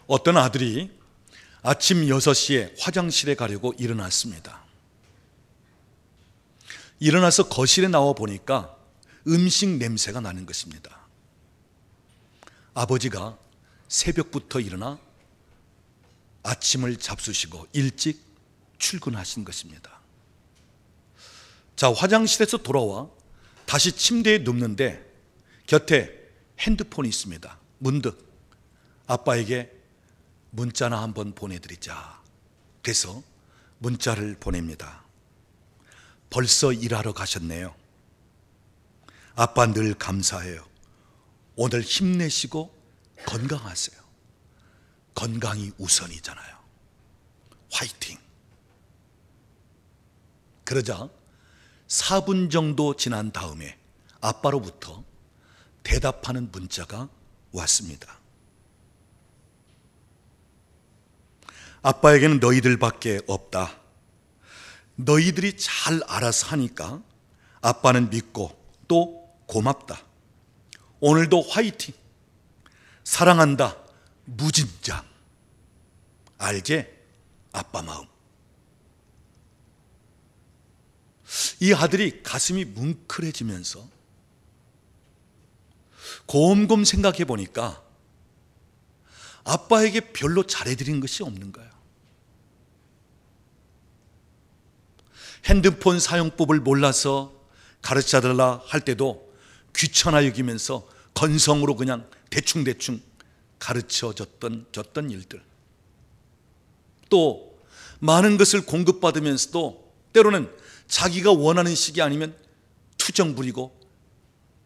어떤 아들이 아침 6시에 화장실에 가려고 일어났습니다. 일어나서 거실에 나와 보니까 음식 냄새가 나는 것입니다. 아버지가 새벽부터 일어나 아침을 잡수시고 일찍 출근하신 것입니다. 자, 화장실에서 돌아와 다시 침대에 눕는데 곁에 핸드폰이 있습니다. 문득 아빠에게 문자나 한번 보내드리자. 그래서 문자를 보냅니다. 벌써 일하러 가셨네요. 아빠 늘 감사해요. 오늘 힘내시고 건강하세요. 건강이 우선이잖아요. 화이팅. 그러자 4분 정도 지난 다음에 아빠로부터 대답하는 문자가 왔습니다. 아빠에게는 너희들밖에 없다. 너희들이 잘 알아서 하니까 아빠는 믿고 또 고맙다. 오늘도 화이팅. 사랑한다. 무진장. 알지? 아빠 마음. 이 아들이 가슴이 뭉클해지면서 곰곰 생각해 보니까 아빠에게 별로 잘해드린 것이 없는 거예요. 핸드폰 사용법을 몰라서 가르쳐달라 할 때도 귀찮아 여기면서 건성으로 그냥 대충대충 가르쳐줬던 일들, 또 많은 것을 공급받으면서도 때로는 자기가 원하는 식이 아니면 투정 부리고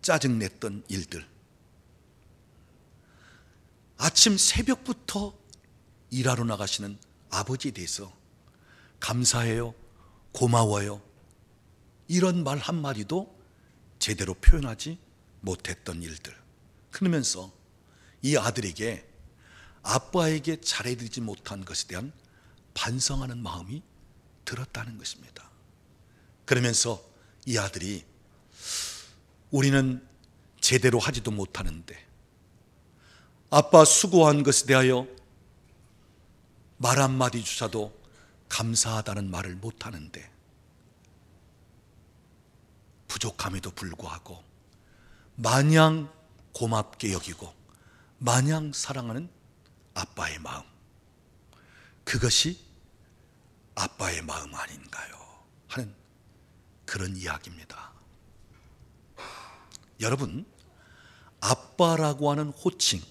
짜증냈던 일들, 아침 새벽부터 일하러 나가시는 아버지에 대해서 감사해요, 고마워요, 이런 말 한마디도 제대로 표현하지 못했던 일들. 그러면서 이 아들에게 아빠에게 잘해드리지 못한 것에 대한 반성하는 마음이 들었다는 것입니다. 그러면서 이 아들이 우리는 제대로 하지도 못하는데 아빠 수고한 것에 대하여 말 한마디조차도 감사하다는 말을 못하는데 부족함에도 불구하고 마냥 고맙게 여기고 마냥 사랑하는 아빠의 마음, 그것이 아빠의 마음 아닌가요? 하는 그런 이야기입니다. 여러분, 아빠라고 하는 호칭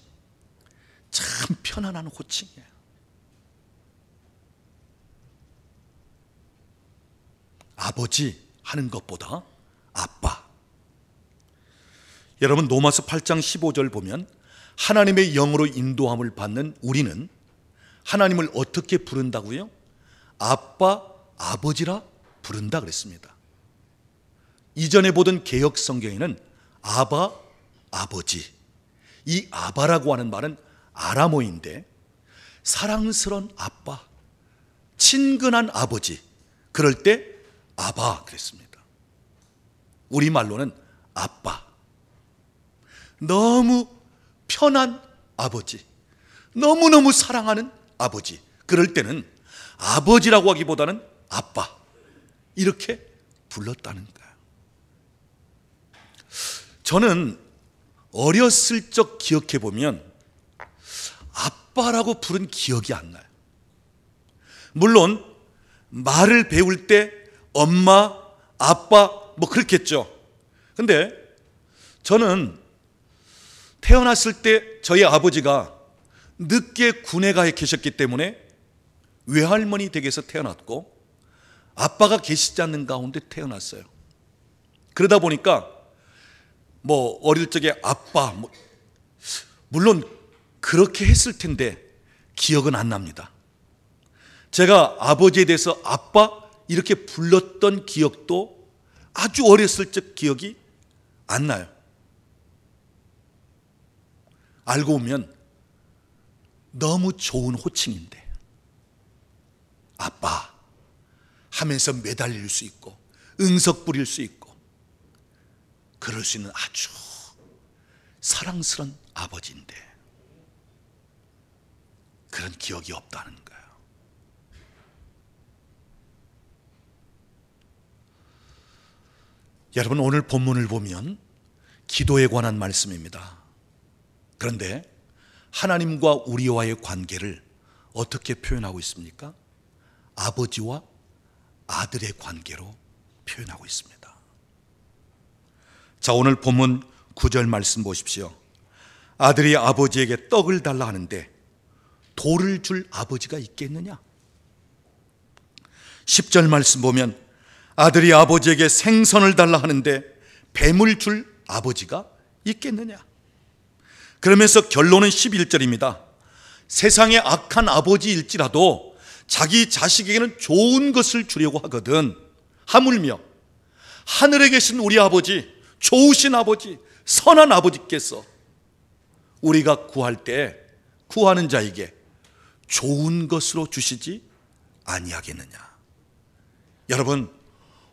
참 편안한 호칭이에요. 아버지 하는 것보다 아빠. 여러분, 로마서 8장 15절 보면 하나님의 영으로 인도함을 받는 우리는 하나님을 어떻게 부른다고요? 아빠, 아버지라 부른다 그랬습니다. 이전에 보던 개역 성경에는 아바, 아버지, 이 아바라고 하는 말은 아람어인데 사랑스러운 아빠, 친근한 아버지, 그럴 때 아바 그랬습니다. 우리말로는 아빠, 너무 편한 아버지, 너무너무 사랑하는 아버지, 그럴 때는 아버지라고 하기보다는 아빠, 이렇게 불렀다는 거예요. 저는 어렸을 적 기억해 보면 아빠라고 부른 기억이 안 나요. 물론 말을 배울 때 엄마, 아빠 뭐 그렇겠죠. 근데 저는 태어났을 때 저희 아버지가 늦게 군에 가 계셨기 때문에 외할머니 댁에서 태어났고 아빠가 계시지 않는 가운데 태어났어요. 그러다 보니까 뭐 어릴 적에 아빠 물론 그렇게 했을 텐데 기억은 안 납니다. 제가 아버지에 대해서 아빠 이렇게 불렀던 기억도 아주 어렸을 적 기억이 안 나요. 알고 보면 너무 좋은 호칭인데 아빠 하면서 매달릴 수 있고 응석 부릴 수 있고 그럴 수 있는 아주 사랑스러운 아버지인데 그런 기억이 없다는 거예요. 여러분, 오늘 본문을 보면 기도에 관한 말씀입니다. 그런데 하나님과 우리와의 관계를 어떻게 표현하고 있습니까? 아버지와 아들의 관계로 표현하고 있습니다. 자, 오늘 본문 9절 말씀 보십시오. 아들이 아버지에게 떡을 달라 하는데 돌을 줄 아버지가 있겠느냐? 10절 말씀 보면 아들이 아버지에게 생선을 달라 하는데 뱀을 줄 아버지가 있겠느냐? 그러면서 결론은 11절입니다. 세상의 악한 아버지일지라도 자기 자식에게는 좋은 것을 주려고 하거든 하물며 하늘에 계신 우리 아버지, 좋으신 아버지, 선한 아버지께서 우리가 구할 때 구하는 자에게 좋은 것으로 주시지 아니하겠느냐? 여러분,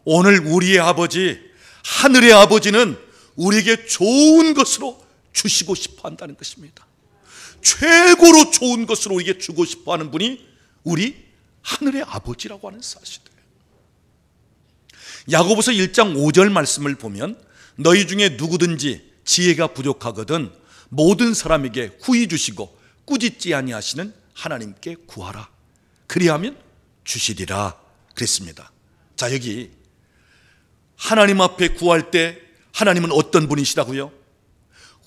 오늘 우리의 아버지, 하늘의 아버지는 우리에게 좋은 것으로 주시고 싶어 한다는 것입니다. 최고로 좋은 것으로 우리에게 주고 싶어 하는 분이 우리 하늘의 아버지라고 하는 사실이에요. 야고보서 1장 5절 말씀을 보면 너희 중에 누구든지 지혜가 부족하거든 모든 사람에게 후히 주시고 꾸짖지 아니하시는 하나님께 구하라. 그리하면 주시리라 그랬습니다. 자, 여기 하나님 앞에 구할 때 하나님은 어떤 분이시라고요?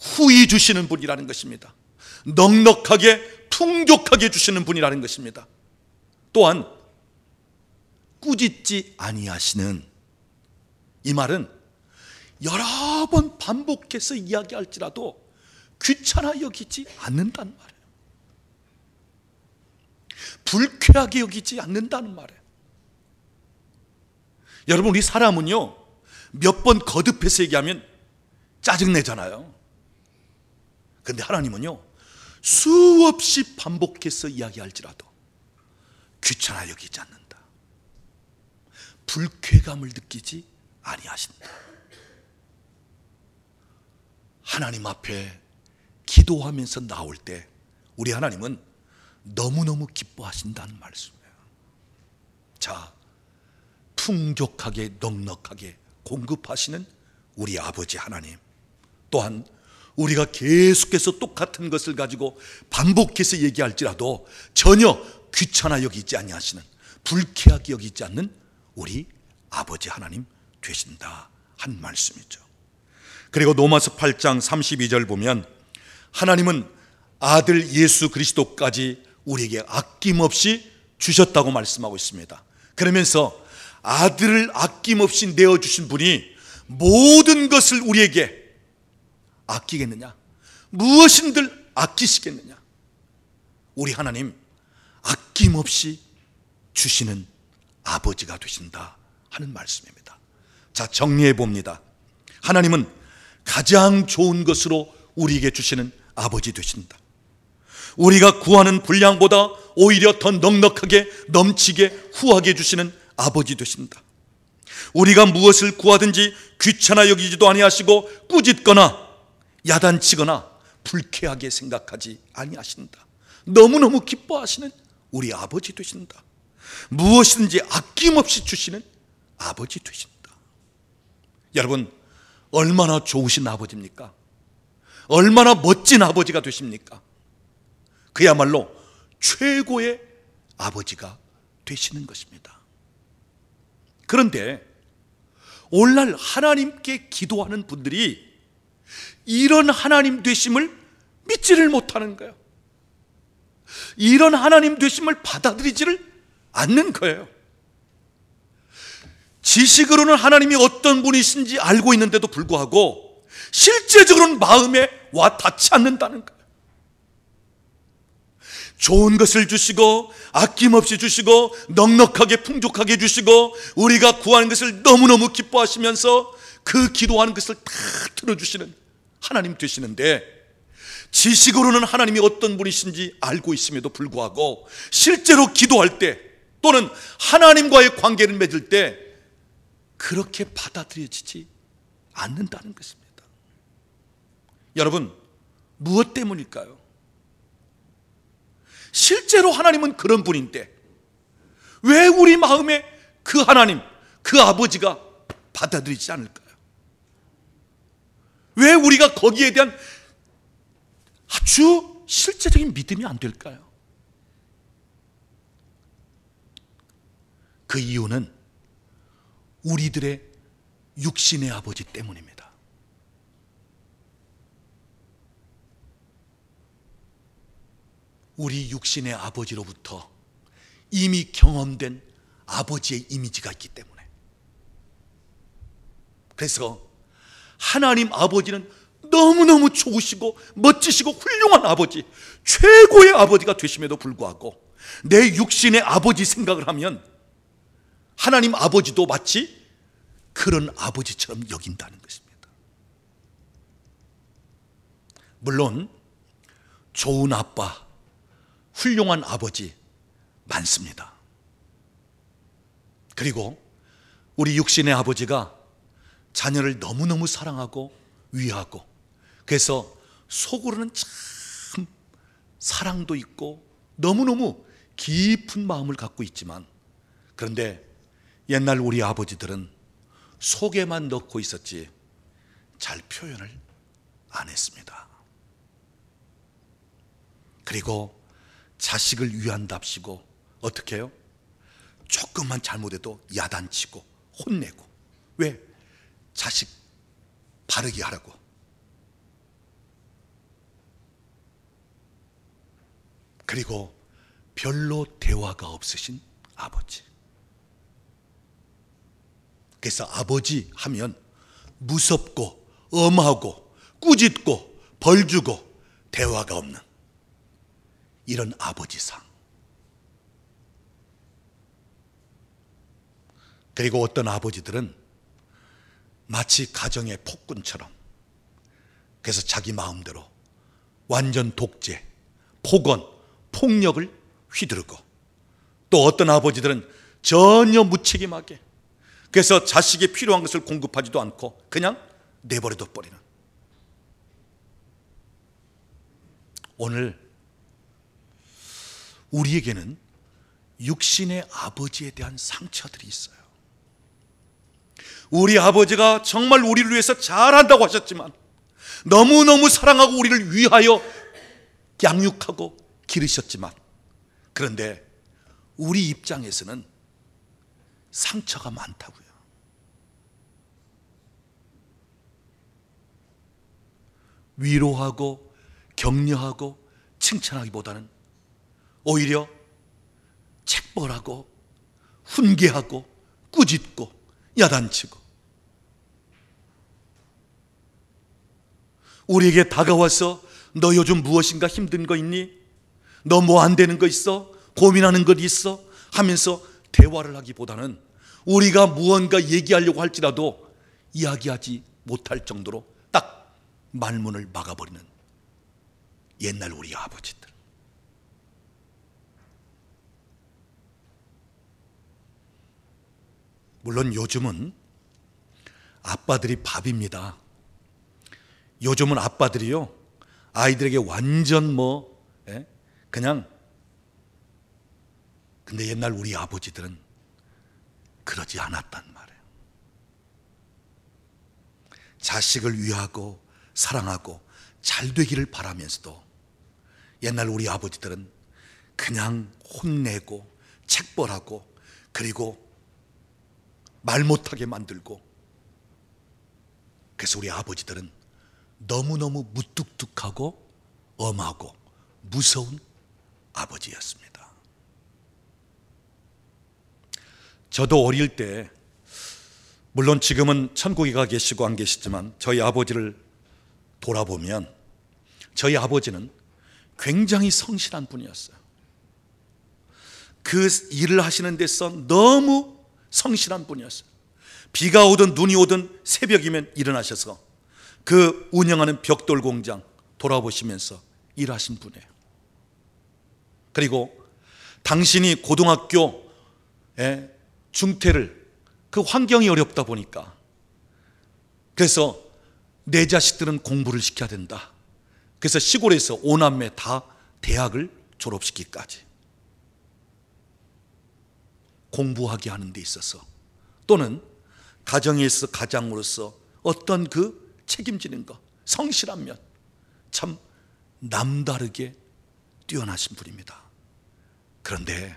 후히 주시는 분이라는 것입니다. 넉넉하게 풍족하게 주시는 분이라는 것입니다. 또한 꾸짖지 아니하시는, 이 말은 여러 번 반복해서 이야기할지라도 귀찮아 여기지 않는다는 말이에요. 불쾌하게 여기지 않는다는 말이에요. 여러분, 우리 사람은요 몇 번 거듭해서 얘기하면 짜증내잖아요. 그런데 하나님은요 수없이 반복해서 이야기할지라도 귀찮아 여기지 않는다. 불쾌감을 느끼지 아니하신다. 하나님 앞에 기도하면서 나올 때 우리 하나님은 너무너무 기뻐하신다는 말씀이에요. 자, 풍족하게 넉넉하게 공급하시는 우리 아버지 하나님, 또한 우리가 계속해서 똑같은 것을 가지고 반복해서 얘기할지라도 전혀 귀찮아 여기지 아니하시는, 불쾌하게 여기지 않는 우리 아버지 하나님 되신다 한 말씀이죠. 그리고 로마서 8장 32절 보면 하나님은 아들 예수 그리스도까지 우리에게 아낌없이 주셨다고 말씀하고 있습니다. 그러면서 아들을 아낌없이 내어주신 분이 모든 것을 우리에게 아끼겠느냐? 무엇인들 아끼시겠느냐? 우리 하나님 아낌없이 주시는 아버지가 되신다 하는 말씀입니다. 자, 정리해 봅니다. 하나님은 가장 좋은 것으로 우리에게 주시는 아버지 되신다. 우리가 구하는 분량보다 오히려 더 넉넉하게 넘치게 후하게 주시는 아버지 되신다. 우리가 무엇을 구하든지 귀찮아 여기지도 아니하시고 꾸짖거나 야단치거나 불쾌하게 생각하지 아니하신다. 너무너무 기뻐하시는 우리 아버지 되신다. 무엇이든지 아낌없이 주시는 아버지 되신다. 여러분, 얼마나 좋으신 아버지입니까? 얼마나 멋진 아버지가 되십니까? 그야말로 최고의 아버지가 되시는 것입니다. 그런데 오늘날 하나님께 기도하는 분들이 이런 하나님 되심을 믿지를 못하는 거예요. 이런 하나님 되심을 받아들이지를 않는 거예요. 지식으로는 하나님이 어떤 분이신지 알고 있는데도 불구하고 실제적으로는 마음에 와 닿지 않는다는 거예요. 좋은 것을 주시고 아낌없이 주시고 넉넉하게 풍족하게 주시고 우리가 구하는 것을 너무너무 기뻐하시면서 그 기도하는 것을 다 들어주시는 하나님 되시는데, 지식으로는 하나님이 어떤 분이신지 알고 있음에도 불구하고 실제로 기도할 때 또는 하나님과의 관계를 맺을 때 그렇게 받아들여지지 않는다는 것입니다. 여러분, 무엇 때문일까요? 실제로 하나님은 그런 분인데 왜 우리 마음에 그 하나님, 그 아버지가 받아들이지 않을까요? 왜 우리가 거기에 대한 아주 실제적인 믿음이 안 될까요? 그 이유는 우리들의 육신의 아버지 때문입니다. 우리 육신의 아버지로부터 이미 경험된 아버지의 이미지가 있기 때문에. 그래서 하나님 아버지는 너무너무 좋으시고 멋지시고 훌륭한 아버지, 최고의 아버지가 되심에도 불구하고 내 육신의 아버지 생각을 하면 하나님 아버지도 마치 그런 아버지처럼 여긴다는 것입니다. 물론 좋은 아빠, 훌륭한 아버지 많습니다. 그리고 우리 육신의 아버지가 자녀를 너무너무 사랑하고 위하고, 그래서 속으로는 참 사랑도 있고 너무너무 깊은 마음을 갖고 있지만, 그런데 옛날 우리 아버지들은 속에만 넣고 있었지 잘 표현을 안 했습니다. 그리고 자식을 위한답시고 어떻게 해요? 조금만 잘못해도 야단치고 혼내고. 왜? 자식 바르게 하라고. 그리고 별로 대화가 없으신 아버지. 그래서 아버지 하면 무섭고 엄하고 꾸짖고 벌주고 대화가 없는 이런 아버지상. 그리고 어떤 아버지들은 마치 가정의 폭군처럼, 그래서 자기 마음대로 완전 독재, 폭언, 폭력을 휘두르고, 또 어떤 아버지들은 전혀 무책임하게, 그래서 자식이 필요한 것을 공급하지도 않고 그냥 내버려둬 버리는. 오늘 우리에게는 육신의 아버지에 대한 상처들이 있어요. 우리 아버지가 정말 우리를 위해서 잘한다고 하셨지만, 너무너무 사랑하고 우리를 위하여 양육하고 기르셨지만, 그런데 우리 입장에서는 상처가 많다고요. 위로하고 격려하고 칭찬하기보다는 오히려 책벌하고 훈계하고 꾸짖고 야단치고, 우리에게 다가와서 너 요즘 무엇인가 힘든 거 있니? 너 뭐 안 되는 거 있어? 고민하는 것 있어? 하면서 대화를 하기보다는 우리가 무언가 얘기하려고 할지라도 이야기하지 못할 정도로 딱 말문을 막아버리는 옛날 우리 아버지들. 물론 요즘은 아빠들이 밥입니다. 요즘은 아빠들이요, 아이들에게 완전 그냥. 근데 옛날 우리 아버지들은 그러지 않았단 말이에요. 자식을 위하고 사랑하고 잘 되기를 바라면서도 옛날 우리 아버지들은 그냥 혼내고 책벌하고, 그리고 말 못하게 만들고. 그래서 우리 아버지들은 너무너무 무뚝뚝하고 엄하고 무서운 아버지였습니다. 저도 어릴 때, 물론 지금은 천국에 가 계시고 안 계시지만, 저희 아버지를 돌아보면 저희 아버지는 굉장히 성실한 분이었어요. 그 일을 하시는 데서 너무 성실한 분이었어요. 비가 오든 눈이 오든 새벽이면 일어나셔서 그 운영하는 벽돌 공장 돌아보시면서 일하신 분이에요. 그리고 당신이 고등학교 중퇴를, 그 환경이 어렵다 보니까, 그래서 내 자식들은 공부를 시켜야 된다. 그래서 시골에서 5남매 다 대학을 졸업시키기까지 공부하게 하는 데 있어서, 또는 가정에서 가장으로서 어떤 그 책임지는 것, 성실한 면, 참 남다르게 뛰어나신 분입니다. 그런데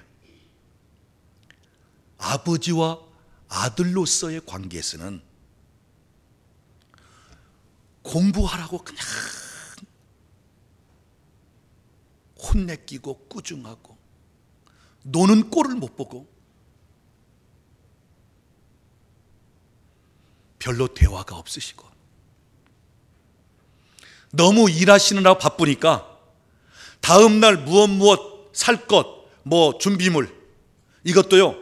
아버지와 아들로서의 관계에서는 공부하라고 그냥 혼내끼고 꾸중하고 노는 꼴을 못 보고 별로 대화가 없으시고, 너무 일하시느라 바쁘니까 다음날 무엇 살 것, 뭐 준비물, 이것도요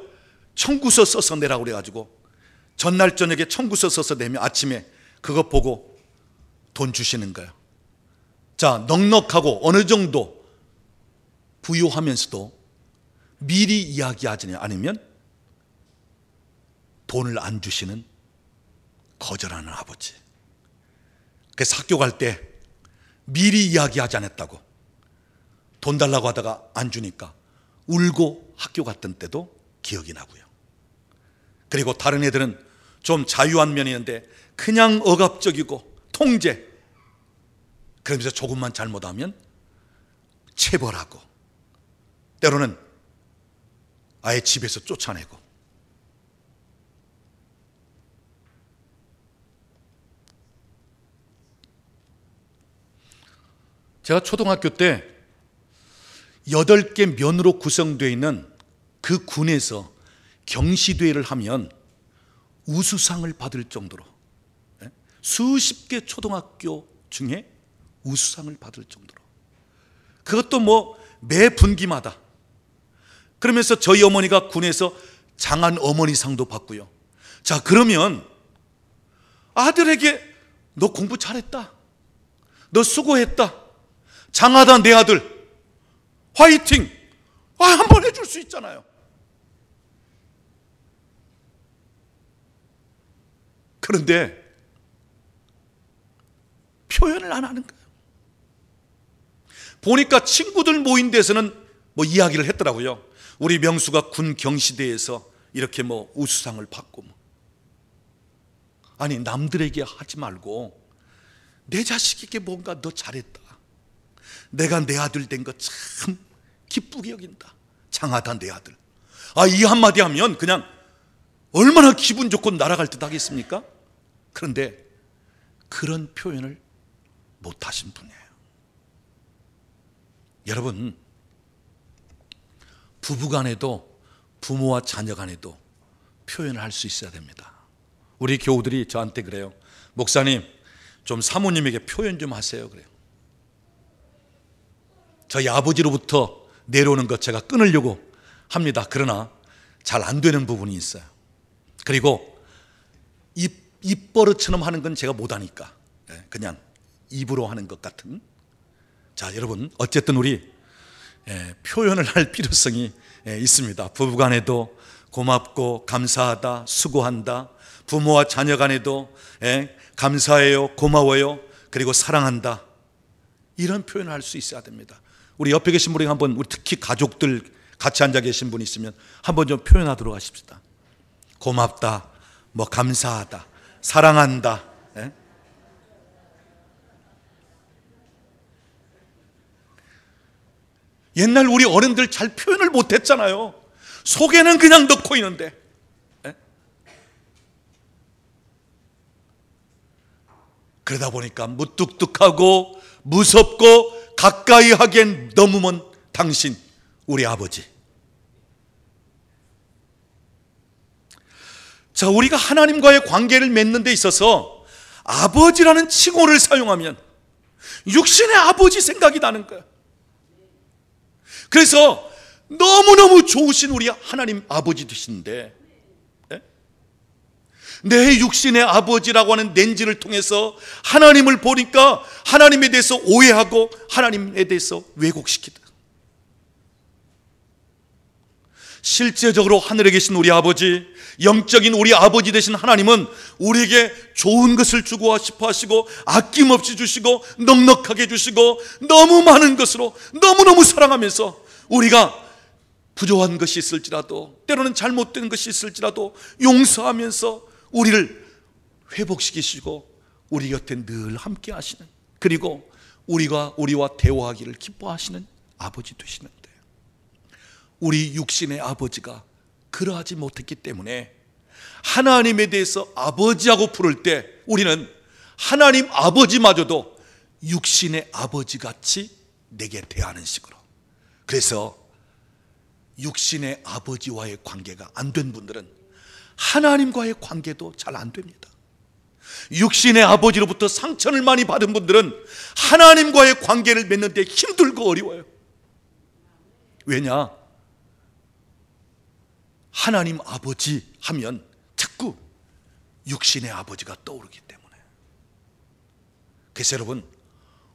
청구서 써서 내라고 그래가지고 전날 저녁에 청구서 써서 내면 아침에 그것 보고 돈 주시는 거예요. 자, 넉넉하고 어느 정도 부유하면서도 미리 이야기하지 않으면 돈을 안 주시는, 거절하는 아버지. 그래서 학교 갈 때 미리 이야기하지 않았다고 돈 달라고 하다가 안 주니까 울고 학교 갔던 때도 기억이 나고요. 그리고 다른 애들은 좀 자유한 면이 있는데 그냥 억압적이고 통제, 그러면서 조금만 잘못하면 체벌하고 때로는 아예 집에서 쫓아내고. 제가 초등학교 때 8개 면으로 구성되어 있는 그 군에서 경시대회를 하면 우수상을 받을 정도로, 수십 개 초등학교 중에 우수상을 받을 정도로, 그것도 뭐 매 분기마다. 그러면서 저희 어머니가 군에서 장한 어머니상도 받고요. 자, 그러면 아들에게 너 공부 잘했다, 너 수고했다, 장하다 내 아들, 화이팅, 한번 해줄 수 있잖아요. 그런데 표현을 안 하는 거예요. 보니까 친구들 모인 데서는 뭐 이야기를 했더라고요. 우리 명수가 군 경시대에서 이렇게 뭐 우수상을 받고 뭐. 아니, 남들에게 하지 말고 내 자식에게 뭔가 너 잘했다, 내가 내 아들 된 거 참 기쁘게 여긴다, 장하다 내 아들, 이 한마디 하면 그냥 얼마나 기분 좋고 날아갈 듯 하겠습니까? 그런데 그런 표현을 못하신 분이에요. 여러분, 부부간에도 부모와 자녀간에도 표현을 할 수 있어야 됩니다. 우리 교우들이 저한테 그래요. 목사님, 좀 사모님에게 표현 좀 하세요. 그래요. 저희 아버지로부터 내려오는 것 제가 끊으려고 합니다. 그러나 잘 안 되는 부분이 있어요. 그리고 입버릇처럼 하는 건 제가 못하니까 그냥 입으로 하는 것 같은. 자, 여러분, 어쨌든 우리 표현을 할 필요성이 있습니다. 부부간에도 고맙고 감사하다, 수고한다, 부모와 자녀간에도 감사해요, 고마워요, 그리고 사랑한다, 이런 표현을 할 수 있어야 됩니다. 우리 옆에 계신 분이 한번, 우리 특히 가족들 같이 앉아 계신 분 있으면 한번 좀 표현하도록 하십시다. 고맙다, 뭐 감사하다, 사랑한다. 옛날 우리 어른들 잘 표현을 못했잖아요. 속에는 그냥 넣고 있는데. 그러다 보니까 무뚝뚝하고 무섭고 가까이 하기엔 너무 먼 당신, 우리 아버지. 자, 우리가 하나님과의 관계를 맺는 데 있어서 아버지라는 칭호를 사용하면 육신의 아버지 생각이 나는 거야. 그래서 너무너무 좋으신 우리 하나님 아버지 되시는데, 내 육신의 아버지라고 하는 렌즈를 통해서 하나님을 보니까 하나님에 대해서 오해하고 하나님에 대해서 왜곡시키다. 실제적으로 하늘에 계신 우리 아버지, 영적인 우리 아버지 되신 하나님은 우리에게 좋은 것을 주고 싶어 하시고, 아낌없이 주시고, 넉넉하게 주시고, 너무 많은 것으로 너무너무 사랑하면서 우리가 부족한 것이 있을지라도, 때로는 잘못된 것이 있을지라도 용서하면서 우리를 회복시키시고 우리 곁에 늘 함께 하시는, 그리고 우리와 대화하기를 기뻐하시는 아버지 되시는데, 우리 육신의 아버지가 그러하지 못했기 때문에 하나님에 대해서 아버지하고 부를 때 우리는 하나님 아버지마저도 육신의 아버지같이 내게 대하는 식으로, 그래서 육신의 아버지와의 관계가 안 된 분들은 하나님과의 관계도 잘 안 됩니다. 육신의 아버지로부터 상처를 많이 받은 분들은 하나님과의 관계를 맺는 데 힘들고 어려워요. 왜냐? 하나님 아버지 하면 자꾸 육신의 아버지가 떠오르기 때문에. 그래서 여러분,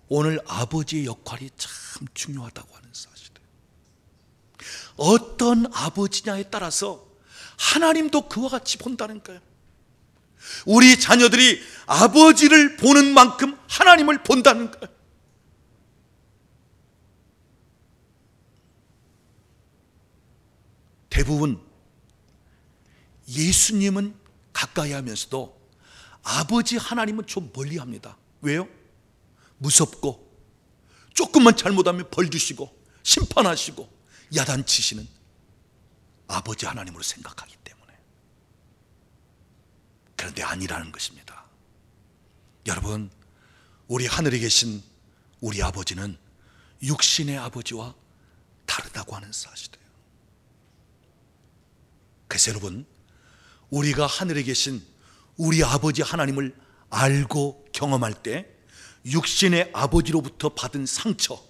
오늘 아버지의 역할이 참 중요하다고 하는 사실이에요. 어떤 아버지냐에 따라서 하나님도 그와 같이 본다는 거예요. 우리 자녀들이 아버지를 보는 만큼 하나님을 본다는 거예요. 대부분 예수님은 가까이 하면서도 아버지 하나님은 좀 멀리 합니다. 왜요? 무섭고, 조금만 잘못하면 벌 주시고 심판하시고 야단치시는 아버지 하나님으로 생각하기 때문에. 그런데 아니라는 것입니다. 여러분, 우리 하늘에 계신 우리 아버지는 육신의 아버지와 다르다고 하는 사실이에요. 그래서 여러분, 우리가 하늘에 계신 우리 아버지 하나님을 알고 경험할 때 육신의 아버지로부터 받은 상처,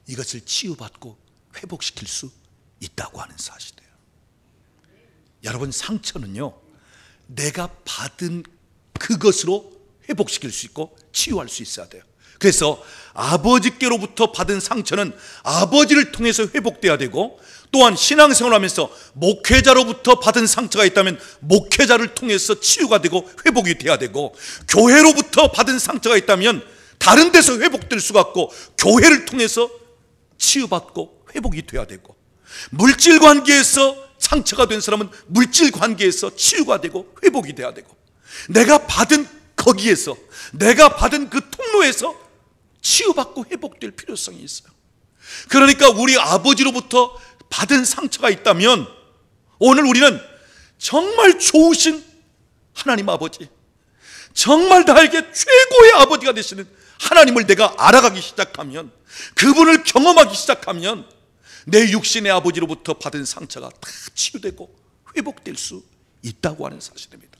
이것을 치유받고 회복시킬 수 있다고 하는 사실이에요. 여러분, 상처는요, 내가 받은 그것으로 회복시킬 수 있고 치유할 수 있어야 돼요. 그래서 아버지께로부터 받은 상처는 아버지를 통해서 회복돼야 되고, 또한 신앙생활을 하면서 목회자로부터 받은 상처가 있다면 목회자를 통해서 치유가 되고 회복이 돼야 되고, 교회로부터 받은 상처가 있다면 다른 데서 회복될 수가 없고 교회를 통해서 치유받고 회복이 돼야 되고, 물질 관계에서 상처가 된 사람은 물질 관계에서 치유가 되고 회복이 돼야 되고, 내가 받은 거기에서, 내가 받은 그 통로에서 치유받고 회복될 필요성이 있어요. 그러니까 우리 아버지로부터 받은 상처가 있다면 오늘 우리는 정말 좋으신 하나님 아버지, 정말 나에게 최고의 아버지가 되시는 하나님을 내가 알아가기 시작하면, 그분을 경험하기 시작하면 내 육신의 아버지로부터 받은 상처가 다 치유되고 회복될 수 있다고 하는 사실입니다.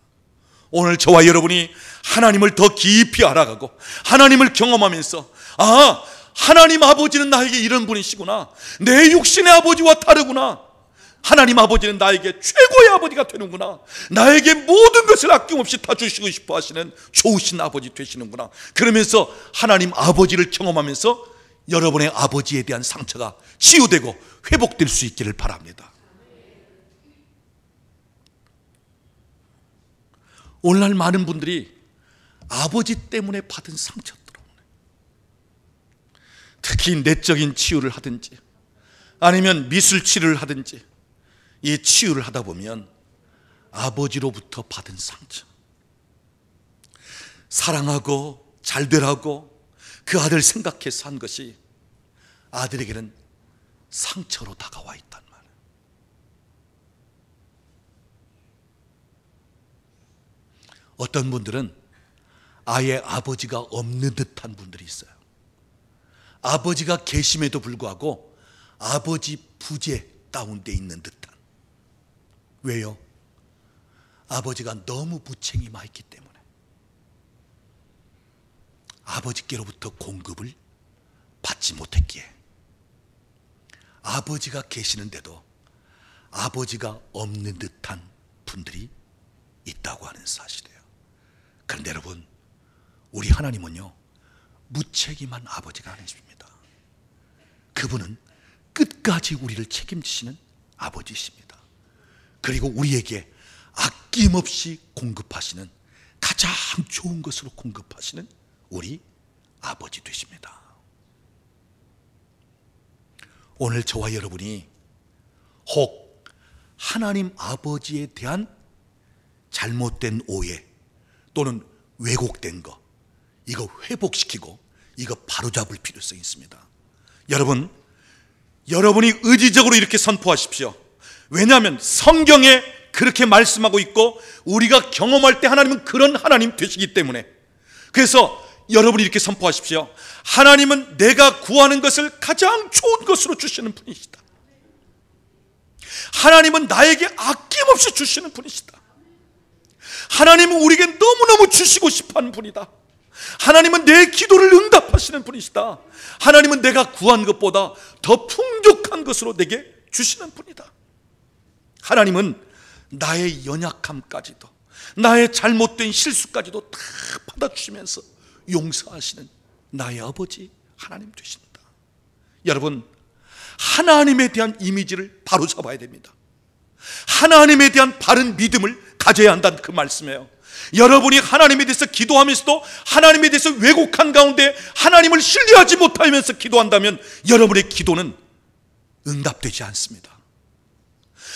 오늘 저와 여러분이 하나님을 더 깊이 알아가고 하나님을 경험하면서, 아, 하나님 아버지는 나에게 이런 분이시구나, 내 육신의 아버지와 다르구나, 하나님 아버지는 나에게 최고의 아버지가 되는구나, 나에게 모든 것을 아낌없이 다 주시고 싶어 하시는 좋으신 아버지 되시는구나, 그러면서 하나님 아버지를 경험하면서 여러분의 아버지에 대한 상처가 치유되고 회복될 수 있기를 바랍니다. 오늘날 많은 분들이 아버지 때문에 받은 상처들로, 특히 내적인 치유를 하든지 아니면 미술 치료를 하든지, 이 치유를 하다 보면 아버지로부터 받은 상처, 사랑하고 잘되라고 그 아들 생각해서 한 것이 아들에게는 상처로 다가와 있단 말이에요. 어떤 분들은 아예 아버지가 없는 듯한 분들이 있어요. 아버지가 계심에도 불구하고 아버지 부재 다운돼 있는 듯한. 왜요? 아버지가 너무 부채이 많이 있기 때문에. 아버지께로부터 공급을 받지 못했기에 아버지가 계시는데도 아버지가 없는 듯한 분들이 있다고 하는 사실이에요. 그런데 여러분, 우리 하나님은요, 무책임한 아버지가 아니십니다. 그분은 끝까지 우리를 책임지시는 아버지십니다. 그리고 우리에게 아낌없이 공급하시는, 가장 좋은 것으로 공급하시는 우리 아버지 되십니다. 오늘 저와 여러분이 혹 하나님 아버지에 대한 잘못된 오해 또는 왜곡된 거, 이거 회복시키고 이거 바로잡을 필요성이 있습니다. 여러분이 의지적으로 이렇게 선포하십시오. 왜냐하면 성경에 그렇게 말씀하고 있고 우리가 경험할 때 하나님은 그런 하나님 되시기 때문에. 그래서 여러분이 이렇게 선포하십시오. 하나님은 내가 구하는 것을 가장 좋은 것으로 주시는 분이시다. 하나님은 나에게 아낌없이 주시는 분이시다. 하나님은 우리에게 너무너무 주시고 싶어하는 분이다. 하나님은 내 기도를 응답하시는 분이시다. 하나님은 내가 구한 것보다 더 풍족한 것으로 내게 주시는 분이다. 하나님은 나의 연약함까지도, 나의 잘못된 실수까지도 다 받아주시면서 용서하시는 나의 아버지 하나님 되십니다. 여러분, 하나님에 대한 이미지를 바로 잡아야 됩니다. 하나님에 대한 바른 믿음을 가져야 한다는 그 말씀이에요. 여러분이 하나님에 대해서 기도하면서도 하나님에 대해서 왜곡한 가운데 하나님을 신뢰하지 못하면서 기도한다면 여러분의 기도는 응답되지 않습니다.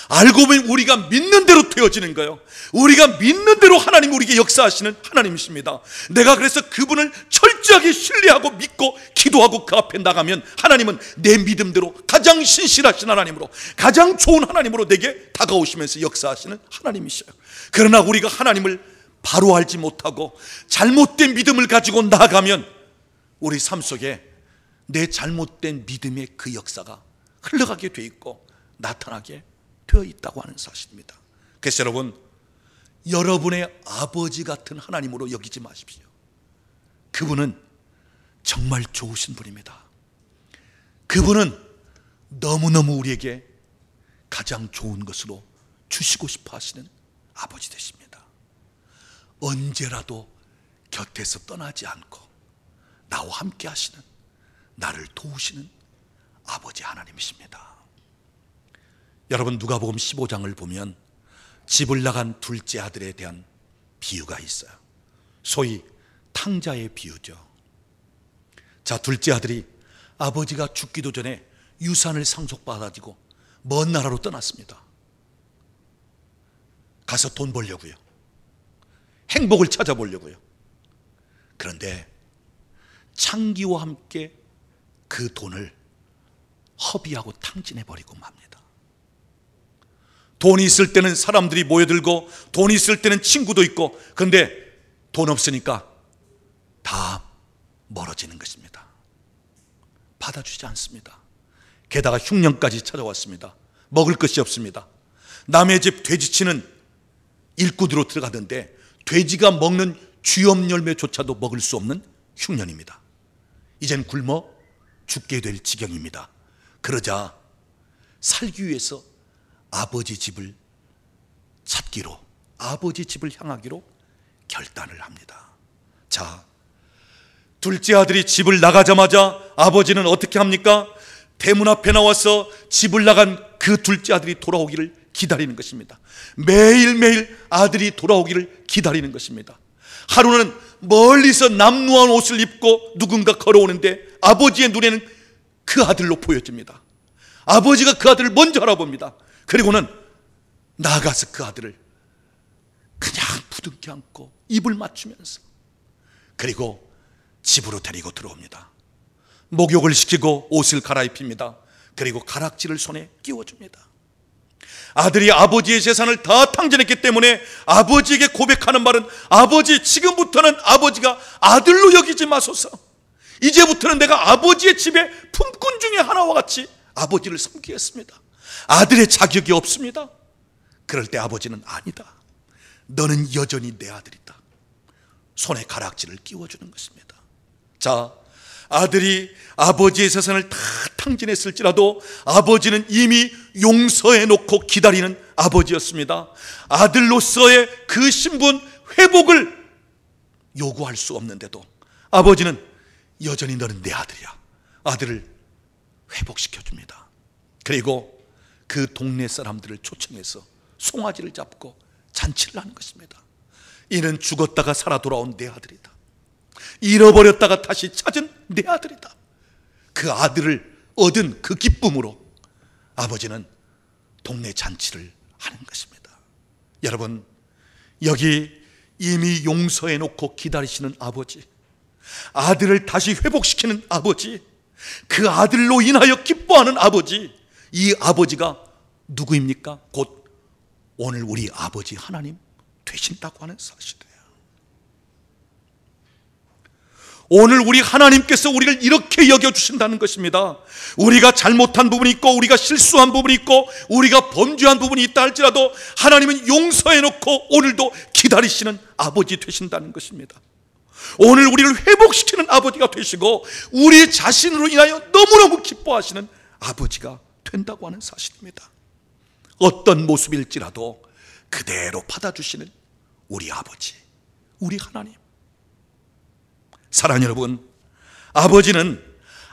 알고 보면 우리가 믿는 대로 되어지는 거예요. 우리가 믿는 대로 하나님이 우리에게 역사하시는 하나님이십니다. 내가 그래서 그분을 철저하게 신뢰하고 믿고 기도하고 그 앞에 나가면 하나님은 내 믿음대로 가장 신실하신 하나님으로, 가장 좋은 하나님으로 내게 다가오시면서 역사하시는 하나님이셔요. 그러나 우리가 하나님을 바로 알지 못하고 잘못된 믿음을 가지고 나아가면 우리 삶 속에 내 잘못된 믿음의 그 역사가 흘러가게 돼 있고 나타나게 되어 있다고 하는 사실입니다. 그래서 여러분의 아버지 같은 하나님으로 여기지 마십시오. 그분은 정말 좋으신 분입니다. 그분은 너무너무 우리에게 가장 좋은 것으로 주시고 싶어 하시는 아버지 되십니다. 언제라도 곁에서 떠나지 않고 나와 함께 하시는, 나를 도우시는 아버지 하나님이십니다. 여러분, 누가복음 15장을 보면 집을 나간 둘째 아들에 대한 비유가 있어요. 소위 탕자의 비유죠. 자, 둘째 아들이 아버지가 죽기도 전에 유산을 상속받아가지고 먼 나라로 떠났습니다. 가서 돈 벌려고요. 행복을 찾아보려고요. 그런데 창기와 함께 그 돈을 허비하고 탕진해버리고 맙니다. 돈이 있을 때는 사람들이 모여들고 돈이 있을 때는 친구도 있고, 그런데 돈 없으니까 다 멀어지는 것입니다. 받아주지 않습니다. 게다가 흉년까지 찾아왔습니다. 먹을 것이 없습니다. 남의 집 돼지치는 일꾼으로 들어가던데 돼지가 먹는 쥐엄 열매조차도 먹을 수 없는 흉년입니다. 이젠 굶어 죽게 될 지경입니다. 그러자 살기 위해서 아버지 집을 찾기로, 아버지 집을 향하기로 결단을 합니다. 자, 둘째 아들이 집을 나가자마자 아버지는 어떻게 합니까? 대문 앞에 나와서 집을 나간 그 둘째 아들이 돌아오기를 기다리는 것입니다. 매일매일 아들이 돌아오기를 기다리는 것입니다. 하루는 멀리서 남루한 옷을 입고 누군가 걸어오는데 아버지의 눈에는 그 아들로 보여집니다. 아버지가 그 아들을 먼저 알아봅니다. 그리고는 나가서 그 아들을 그냥 부둥켜 안고 입을 맞추면서, 그리고 집으로 데리고 들어옵니다. 목욕을 시키고 옷을 갈아입힙니다. 그리고 가락지를 손에 끼워줍니다. 아들이 아버지의 재산을 다 탕진했기 때문에 아버지에게 고백하는 말은, 아버지, 지금부터는 아버지가 아들로 여기지 마소서. 이제부터는 내가 아버지의 집의 품꾼 중에 하나와 같이 아버지를 섬기겠습니다. 아들의 자격이 없습니다. 그럴 때 아버지는, 아니다, 너는 여전히 내 아들이다. 손에 가락지를 끼워주는 것입니다. 자, 아들이 아버지의 재산을 다 탕진했을지라도 아버지는 이미 용서해 놓고 기다리는 아버지였습니다. 아들로서의 그 신분 회복을 요구할 수 없는데도 아버지는 여전히 너는 내 아들이야. 아들을 회복시켜줍니다. 그리고 그 동네 사람들을 초청해서 송아지를 잡고 잔치를 하는 것입니다. 이는 죽었다가 살아 돌아온 내 아들이다. 잃어버렸다가 다시 찾은 내 아들이다. 그 아들을 얻은 그 기쁨으로 아버지는 동네 잔치를 하는 것입니다. 여러분, 여기 이미 용서해 놓고 기다리시는 아버지, 아들을 다시 회복시키는 아버지, 그 아들로 인하여 기뻐하는 아버지, 이 아버지가 누구입니까? 곧 오늘 우리 아버지 하나님 되신다고 하는 사실이에요. 오늘 우리 하나님께서 우리를 이렇게 여겨주신다는 것입니다. 우리가 잘못한 부분이 있고, 우리가 실수한 부분이 있고, 우리가 범죄한 부분이 있다 할지라도 하나님은 용서해 놓고 오늘도 기다리시는 아버지 되신다는 것입니다. 오늘 우리를 회복시키는 아버지가 되시고, 우리 자신으로 인하여 너무너무 기뻐하시는 아버지가 된다고 하는 사실입니다. 어떤 모습일지라도 그대로 받아주시는 우리 아버지, 우리 하나님. 사랑하는 여러분, 아버지는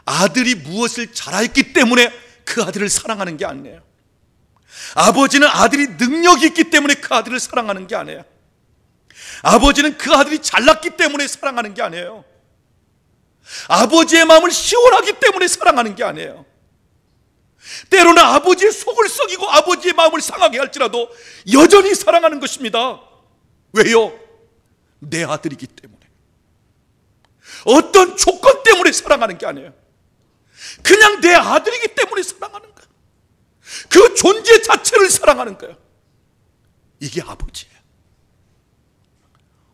아들이 무엇을 잘했기 때문에 그 아들을 사랑하는 게 아니에요. 아버지는 아들이 능력이 있기 때문에 그 아들을 사랑하는 게 아니에요. 아버지는 그 아들이 잘났기 때문에 사랑하는 게 아니에요. 아버지의 마음을 시원하기 때문에 사랑하는 게 아니에요. 때로는 아버지의 속을 썩이고 아버지의 마음을 상하게 할지라도 여전히 사랑하는 것입니다. 왜요? 내 아들이기 때문에. 어떤 조건 때문에 사랑하는 게 아니에요. 그냥 내 아들이기 때문에 사랑하는 거예요. 그 존재 자체를 사랑하는 거예요. 이게 아버지예요.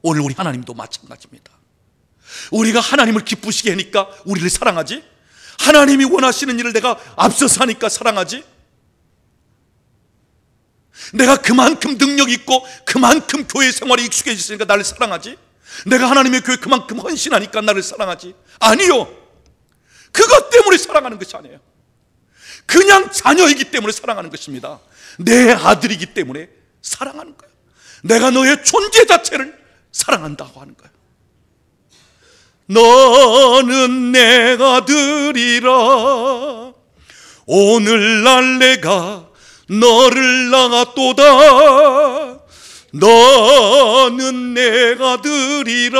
오늘 우리 하나님도 마찬가지입니다. 우리가 하나님을 기쁘시게 하니까 우리를 사랑하지? 하나님이 원하시는 일을 내가 앞서서 하니까 사랑하지? 내가 그만큼 능력이 있고 그만큼 교회 생활에 익숙해졌으니까 나를 사랑하지? 내가 하나님의 교회 그만큼 헌신하니까 나를 사랑하지? 아니요. 그것 때문에 사랑하는 것이 아니에요. 그냥 자녀이기 때문에 사랑하는 것입니다. 내 아들이기 때문에 사랑하는 거예요. 내가 너의 존재 자체를 사랑한다고 하는 거예요. 너는 내 아들이라 오늘날 내가 너를 낳았도다. 너는 내 아들이라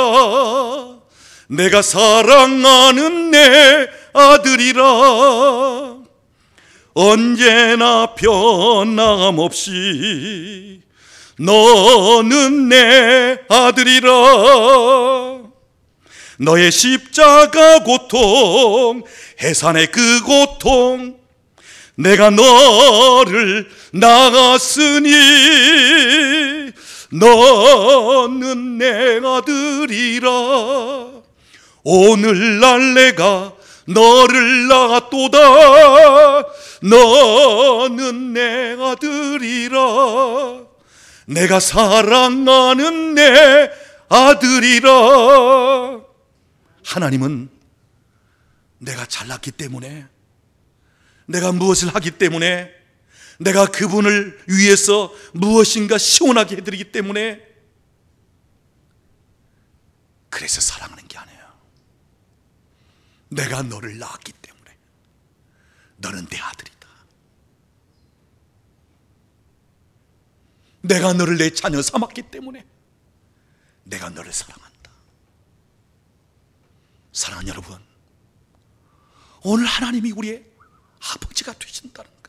내가 사랑하는 내 아들이라 언제나 변함없이 너는 내 아들이라. 너의 십자가 고통, 해산의 그 고통, 내가 너를 낳았으니 너는 내 아들이라. 오늘날 내가 너를 낳았도다. 너는 내 아들이라. 내가 사랑하는 내 아들이라. 하나님은 내가 잘났기 때문에, 내가 무엇을 하기 때문에, 내가 그분을 위해서 무엇인가 시원하게 해드리기 때문에 그래서 사랑하는 게 아니에요. 내가 너를 낳았기 때문에 너는 내 아들이다. 내가 너를 내 자녀 삼았기 때문에 내가 너를 사랑한다. 사랑하는 여러분, 오늘 하나님이 우리의 아버지가 되신다는 거예요.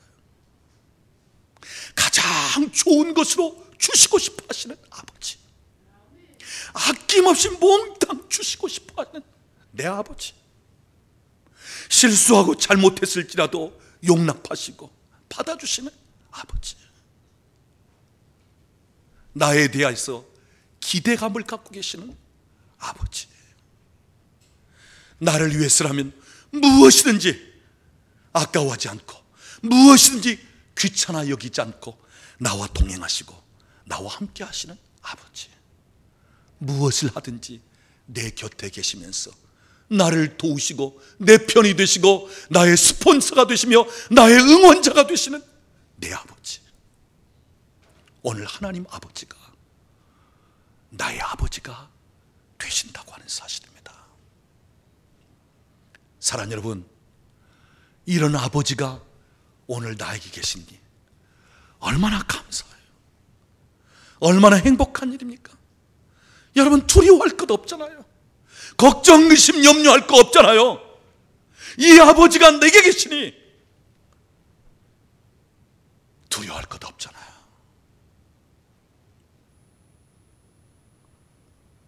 가장 좋은 것으로 주시고 싶어 하시는 아버지, 아낌없이 몽땅 주시고 싶어 하시는 내 아버지, 실수하고 잘못했을지라도 용납하시고 받아주시는 아버지, 나에 대해서 기대감을 갖고 계시는 아버지, 나를 위해서라면 무엇이든지 아까워하지 않고 무엇이든지 귀찮아 여기지 않고 나와 동행하시고 나와 함께 하시는 아버지, 무엇을 하든지 내 곁에 계시면서 나를 도우시고 내 편이 되시고 나의 스폰서가 되시며 나의 응원자가 되시는 내 아버지, 오늘 하나님 아버지가 나의 아버지가 되신다고 하는 사실입니다. 사랑하는 여러분, 이런 아버지가 오늘 나에게 계시니 얼마나 감사해요. 얼마나 행복한 일입니까? 여러분, 두려워할 것 없잖아요. 걱정, 의심, 염려할 거 없잖아요. 이 아버지가 내게 계시니 두려워할 것 없잖아요.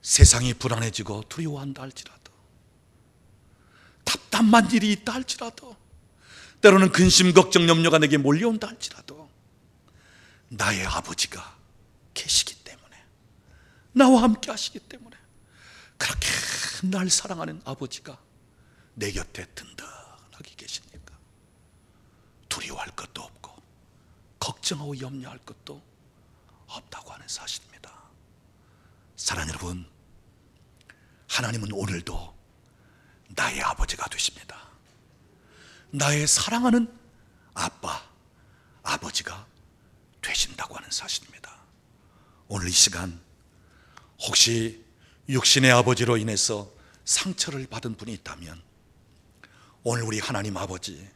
세상이 불안해지고 두려워한다 할지라도, 답답한 일이 있다 할지라도, 때로는 근심, 걱정, 염려가 내게 몰려온다 할지라도 나의 아버지가 계시기 때문에, 나와 함께 하시기 때문에, 그렇게 날 사랑하는 아버지가 내 곁에 든든하게 계시니까 두려워할 것도 없고 걱정하고 염려할 것도 없다고 하는 사실입니다. 사랑하는 여러분, 하나님은 오늘도 나의 아버지가 되십니다. 나의 사랑하는 아빠, 아버지가 되신다고 하는 사실입니다. 오늘 이 시간 혹시 육신의 아버지로 인해서 상처를 받은 분이 있다면, 오늘 우리 하나님 아버지,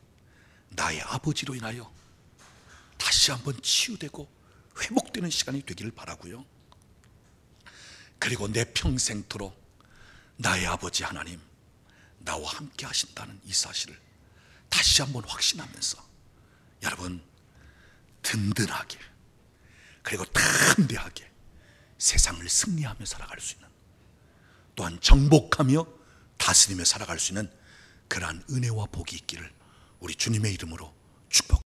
나의 아버지로 인하여 다시 한번 치유되고 회복되는 시간이 되기를 바라고요. 그리고 내 평생토록 나의 아버지 하나님, 나와 함께 하신다는 이 사실을 다시 한번 확신하면서 여러분, 든든하게 그리고 담대하게 세상을 승리하며 살아갈 수 있는, 또한 정복하며 다스리며 살아갈 수 있는 그러한 은혜와 복이 있기를 우리 주님의 이름으로 축복합니다.